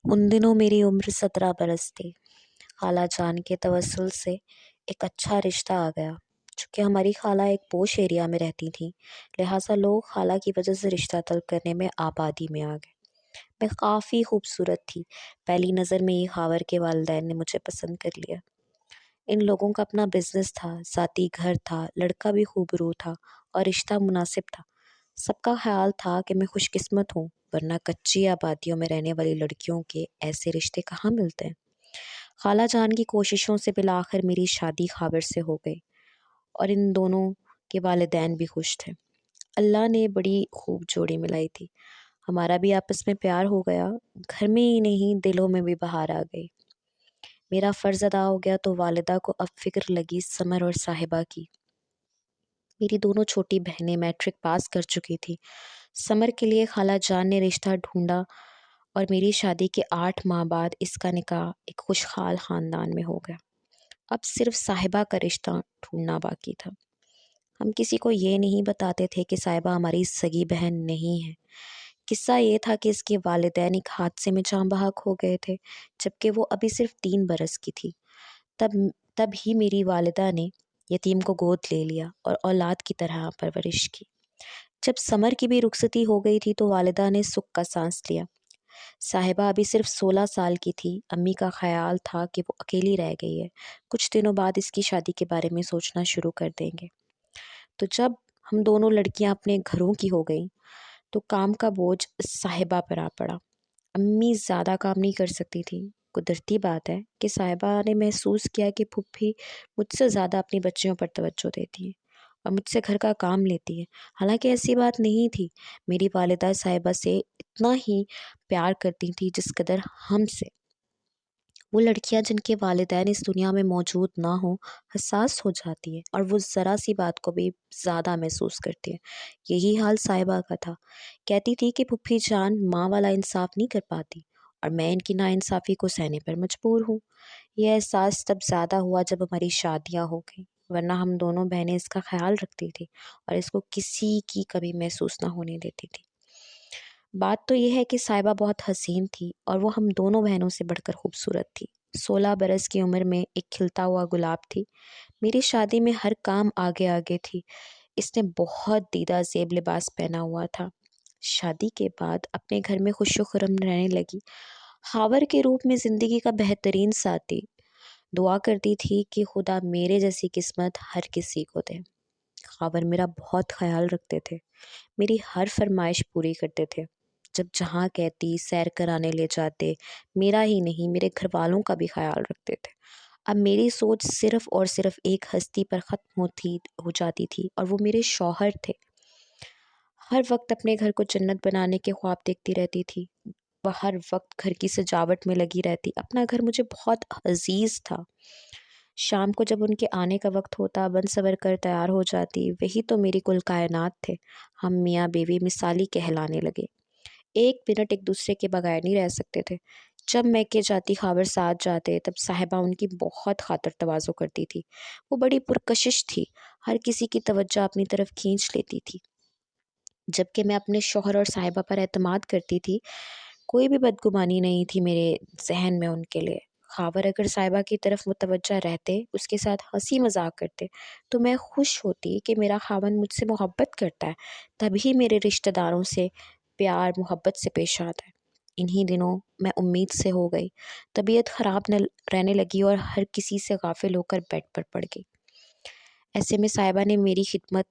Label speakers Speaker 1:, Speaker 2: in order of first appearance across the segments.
Speaker 1: उन दिनों मेरी उम्र 17 बरस थी। खाला जान के तवस्सुल से एक अच्छा रिश्ता आ गया। चूँकि हमारी खाला एक पोश एरिया में रहती थीं, लिहाज़ा लोग खाला की वजह से रिश्ता तलब करने में आबादी में आ गए। मैं काफ़ी खूबसूरत थी। पहली नज़र में ही खावर के वालिदैन ने मुझे पसंद कर लिया। इन लोगों का अपना बिज़नेस था, ज़ाती घर था, लड़का भी खूबरू था और रिश्ता मुनासिब था। सबका ख़्याल था कि मैं खुशकिस्मत हूँ, वरना कच्ची आबादियों में रहने वाली लड़कियों के ऐसे रिश्ते कहाँ मिलते हैं। खाला जान की कोशिशों से बिलाखिर मेरी शादी खावर से हो गई और इन दोनों के वालिदैन भी खुश थे। अल्लाह ने बड़ी खूब जोड़ी मिलाई थी। हमारा भी आपस में प्यार हो गया, घर में ही नहीं दिलों में भी बहार आ गई। मेरा फ़र्ज़ अदा हो गया तो वालिदा को अब फ़िक्र लगी समर और साहिबा की। मेरी दोनों छोटी बहनें मैट्रिक पास कर चुकी थी। समर के लिए खाला जान ने रिश्ता ढूंढा और मेरी शादी के 8 माह बाद इसका निकाह एक खुशहाल ख़ानदान में हो गया। अब सिर्फ साहिबा का रिश्ता ढूंढना बाकी था। हम किसी को ये नहीं बताते थे कि साहिबा हमारी सगी बहन नहीं है। किस्सा ये था कि इसके वालिदैन एक हादसे में जाँ बहक हो गए थे, जबकि वो अभी सिर्फ 3 बरस की थी। तब तब ही मेरी वालिदा ने यतीम को गोद ले लिया और औलाद की तरह परवरिश की। जब समर की भी रुखसती हो गई थी तो वालिदा ने सुख का सांस लिया। साहिबा अभी सिर्फ 16 साल की थी। अम्मी का ख्याल था कि वो अकेली रह गई है, कुछ दिनों बाद इसकी शादी के बारे में सोचना शुरू कर देंगे। तो जब हम दोनों लड़कियां अपने घरों की हो गईं तो काम का बोझ साहिबा पर आ पड़ा। अम्मी ज़्यादा काम नहीं कर सकती थी। कुदरती बात है कि साहिबा ने महसूस किया कि फूफी मुझसे ज़्यादा अपनी बच्चियों पर तवज्जो देती है और मुझसे घर का काम लेती है। हालांकि ऐसी बात नहीं थी। मेरी वालिदा साहिबा से इतना ही प्यार करती थी जिस कदर हमसे। वो लड़कियां जिनके वालिदैन इस दुनिया में मौजूद ना हो हसास हो जाती है और वो ज़रा सी बात को भी ज़्यादा महसूस करती है। यही हाल साहिबा का था। कहती थी कि पुप्पी जान माँ वाला इंसाफ नहीं कर पाती और मैं इनकी नाइंसाफ़ी को सहने पर मजबूर हूँ। यह एहसास तब ज़्यादा हुआ जब हमारी शादियाँ हो गई, वरना हम दोनों बहनें इसका ख्याल रखती थी और इसको किसी की कभी महसूस ना होने देती थी। बात तो यह है कि साहिबा बहुत हसीन थी और वो हम दोनों बहनों से बढ़कर खूबसूरत थी। 16 बरस की उम्र में एक खिलता हुआ गुलाब थी। मेरी शादी में हर काम आगे आगे थी। इसने बहुत दीदा ज़ेब लिबास पहना हुआ था। शादी के बाद अपने घर में खुशो खुर्रम रहने लगी। खावर के रूप में ज़िंदगी का बेहतरीन साथी। दुआ करती थी कि खुदा मेरे जैसी किस्मत हर किसी को दे। खावर मेरा बहुत ख्याल रखते थे। मेरी हर फरमाइश पूरी करते थे। जब जहाँ कहती सैर कराने ले जाते। मेरा ही नहीं मेरे घर वालों का भी ख्याल रखते थे। अब मेरी सोच सिर्फ और सिर्फ एक हस्ती पर ख़त्म हो जाती थी और वो मेरे शौहर थे। हर वक्त अपने घर को जन्नत बनाने के ख्वाब देखती रहती थी। वह हर वक्त घर की सजावट में लगी रहती। अपना घर मुझे बहुत अजीज था। शाम को जब उनके आने का वक्त होता, बन सवर कर तैयार हो जाती। वही तो मेरी कुल कायनात थे। हम मियाँ बीवी मिसाली कहलाने लगे। एक मिनट एक दूसरे के बगैर नहीं रह सकते थे। जब मैके जाती खाबर साथ जाते, तब साहिबा उनकी बहुत खातर तवाज़ो करती थी। वो बड़ी पुरकशिश थी। हर किसी की तवज्जो अपनी तरफ खींच लेती थी। जबकि मैं अपने शौहर और साहिबा पर एतमाद करती थी, कोई भी बदगुमानी नहीं थी मेरे ज़हन में उनके लिए। ख़ावर अगर साहिबा की तरफ मुतवज्जा रहते, उसके साथ हँसी मज़ाक करते, तो मैं खुश होती कि मेरा ख़ावंद मुझसे मोहब्बत करता है। तभी मेरे रिश्तेदारों से प्यार मोहब्बत से पेश आता है। इन्हीं दिनों मैं उम्मीद से हो गई। तबीयत ख़राब न रहने लगी और हर किसी से गाफिल होकर बेड पर पड़ गई। ऐसे में साहिबा ने मेरी खिदमत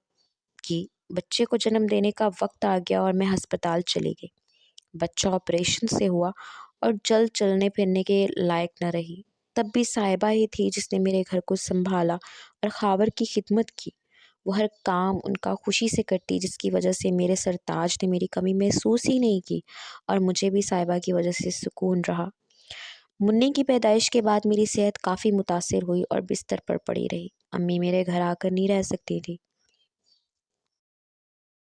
Speaker 1: की। बच्चे को जन्म देने का वक्त आ गया और मैं अस्पताल चली गई। बच्चा ऑपरेशन से हुआ और जल्द चलने फिरने के लायक न रही। तब भी साहिबा ही थी जिसने मेरे घर को संभाला और खावर की खिदमत की। वो हर काम उनका खुशी से करती, जिसकी वजह से मेरे सरताज ने मेरी कमी महसूस ही नहीं की और मुझे भी साहिबा की वजह से सुकून रहा। मुन्नी की पैदाइश के बाद मेरी सेहत काफ़ी मुतासिर हुई और बिस्तर पर पड़ी रही। अम्मी मेरे घर आकर नहीं रह सकती थी।